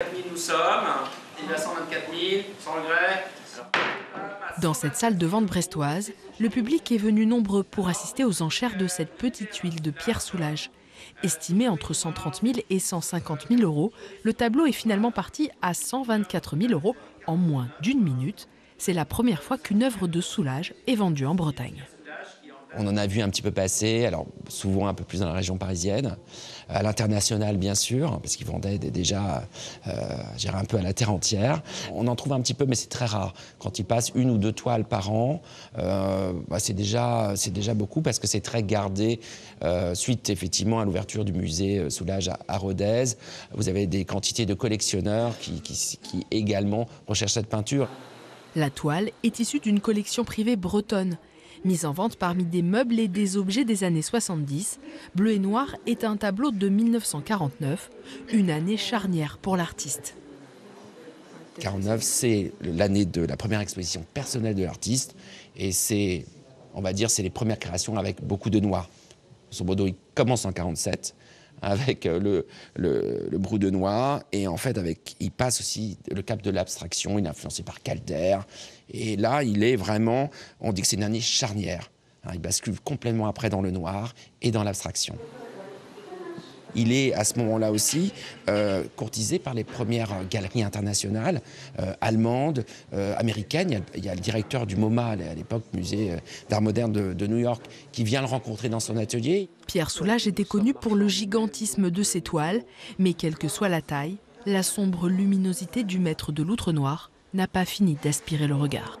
4000 nous sommes, il a 124 000, sans regret. Dans cette salle de vente brestoise, le public est venu nombreux pour assister aux enchères de cette petite tuile de Pierre Soulages. Estimé entre 130 000 et 150 000 euros, le tableau est finalement parti à 124 000 euros en moins d'une minute. C'est la première fois qu'une œuvre de Soulages est vendue en Bretagne. On en a vu un petit peu passer, alors souvent un peu plus dans la région parisienne, à l'international bien sûr, parce qu'ils vendaient déjà un peu à la terre entière. On en trouve un petit peu, mais c'est très rare. Quand ils passent 1 ou 2 toiles par an, c'est déjà beaucoup parce que c'est très gardé. Suite effectivement à l'ouverture du musée Soulages à Rodez, vous avez des quantités de collectionneurs qui également recherchent cette peinture. La toile est issue d'une collection privée bretonne. Mise en vente parmi des meubles et des objets des années 70, Bleu et Noir est un tableau de 1949, une année charnière pour l'artiste. 49, c'est l'année de la première exposition personnelle de l'artiste et c'est, on va dire, c'est les premières créations avec beaucoup de noir. Son modo, il commence en 47 avec le brou de noir et en fait il passe aussi le cap de l'abstraction, il est influencé par Calder et là il est vraiment, on dit que c'est une année charnière, il bascule complètement après dans le noir et dans l'abstraction. Il est à ce moment-là aussi courtisé par les premières galeries internationales, allemandes, américaines. Il y a le directeur du MoMA, à l'époque musée d'art moderne de New York, qui vient le rencontrer dans son atelier. Pierre Soulages était connu pour le gigantisme de ses toiles, mais quelle que soit la taille, la sombre luminosité du maître de l'outre noir n'a pas fini d'aspirer le regard.